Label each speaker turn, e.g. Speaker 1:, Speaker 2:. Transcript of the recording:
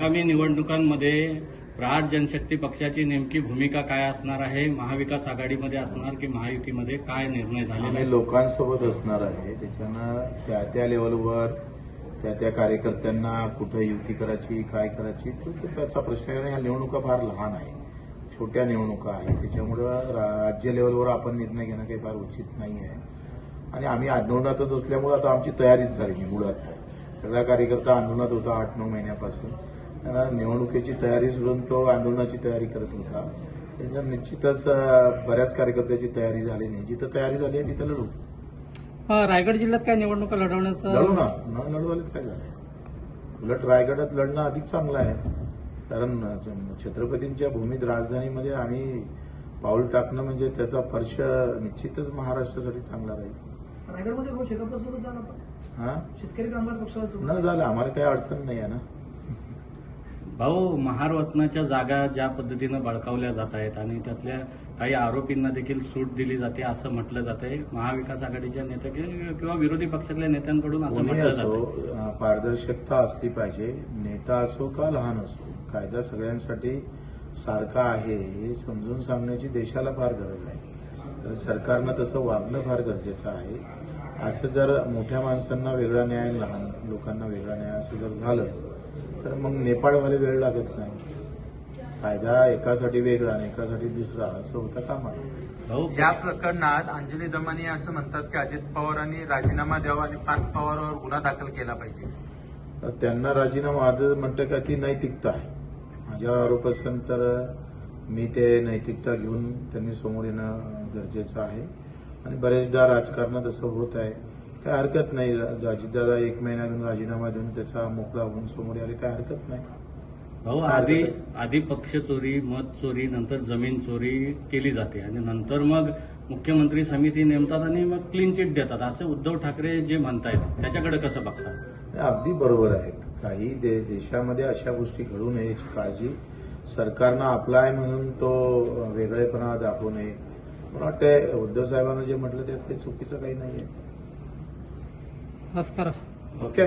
Speaker 1: आगामी निवडणुकांमध्ये प्रहार जनशक्ती पक्षाची नेमकी भूमिका काय असणार आहे? महाविकास आघाडीमध्ये असणार की महायुतीमध्ये, काय निर्णय झालेला
Speaker 2: आम्ही
Speaker 1: आहे?
Speaker 2: लोकांसोबत असणार आहे. त्याच्यानं त्या त्या लेवलवर त्या त्या कार्यकर्त्यांना कुठं युती करायची, काय करायची तो त्याचा प्रश्न आहे. ह्या निवडणुका फार लहान आहे, छोट्या निवडणुका आहेत. त्याच्यामुळं राज्य लेवलवर आपण निर्णय घेणं काही फार उचित नाही आहे. आणि आम्ही आंदोलनातच असल्यामुळे आता आमची तयारीच झाली नाही. मुळात तर सगळा कार्यकर्ता आंदोलनात होता 8-9 महिन्यापासून. त्यांना निवडणुकीची तयारी सोडून तो आंदोलनाची तयारी करत होता. त्याच्यात निश्चितच बऱ्याच कार्यकर्त्याची तयारी झाली नाही. जिथं तयारी झाली आहे तिथं लढू.
Speaker 3: रायगड जिल्ह्यात काय निवडणुका लढवण्याचं
Speaker 2: लढू ना, न लढवायला काय झालं. उलट रायगडात लढणं अधिक चांगलं आहे. कारण छत्रपतींच्या भूमीत राजधानीमध्ये आम्ही पाऊल टाकणं म्हणजे त्याचा स्पर्श निश्चितच महाराष्ट्रासाठी चांगला राहील.
Speaker 4: रायगडमध्ये शेकापसोबत झाला पण
Speaker 2: हा
Speaker 4: शेतकरी कामगार पक्षाला
Speaker 2: न झालं, आम्हाला काही अडचण नाही आहे ना.
Speaker 1: भाऊ, महारत्नाच्या जागा ज्या पद्धतीनं बळकावल्या जात आहेत आणि त्यातल्या काही आरोपींना देखील सूट दिली जाते असं म्हटलं जात आहे. महाविकास आघाडीच्या नेत्या किंवा विरोधी पक्षातल्या नेत्यांकडून असं
Speaker 2: कोणी
Speaker 1: म्हटलं
Speaker 2: असो,
Speaker 1: जातं.
Speaker 2: पारदर्शकता असली पाहिजे. नेता असो का लहान असो, कायदा सगळ्यांसाठी सारखा आहे हे समजून सांगण्याची देशाला फार गरज आहे. तर सरकारनं तसं वागणं फार गरजेचं आहे. असं जर मोठ्या माणसांना वेगळा न्याय, लहान लोकांना वेगळा न्याय असं जर झालं तर मग नेपाळ व्हायला वेळ लागत नाही. कायदा एकासाठी वेगळा आणि एकासाठी दुसरा असं होतं कामा नये.
Speaker 1: भाऊ,
Speaker 5: या प्रकरणात अंजली दमानी असं म्हणतात की अजित पवारांनी राजीनामा द्यावा आणि पार्थ पवारवर गुन्हा दाखल केला पाहिजे.
Speaker 2: तर त्यांना राजीनामा, माझं म्हणतं का ती नैतिकता आहे. माझ्यावर आरोप असेल तर मी ते नैतिकता घेऊन त्यांनी समोर येणं गरजेचं आहे. आणि बरेचदा राजकारणात असं होत आहे. काय हरकत नाही. अजितदादा 1 महिना घेऊन राजीनामा देऊन त्याचा मोकळा होऊन समोर यायला काय हरकत नाही.
Speaker 1: भाऊ, आधी पक्ष चोरी, मत चोरी, नंतर जमीन चोरी केली जाते आणि नंतर मग मुख्यमंत्री समिती नेमतात आणि मग क्लीन चिट देतात, असं उद्धव ठाकरे जे म्हणतायत त्याच्याकडे कसं बघतात?
Speaker 2: अगदी बरोबर आहे. काही देशामध्ये अशा गोष्टी घडू नये याची काळजी सरकारनं आपला आहे म्हणून तो वेगळेपणा दाखवू नये. मला वाटतं उद्धव साहेबांना जे म्हटलं त्यात काही चुकीचं काही नाहीये.
Speaker 3: नमस्कार.
Speaker 2: ओके.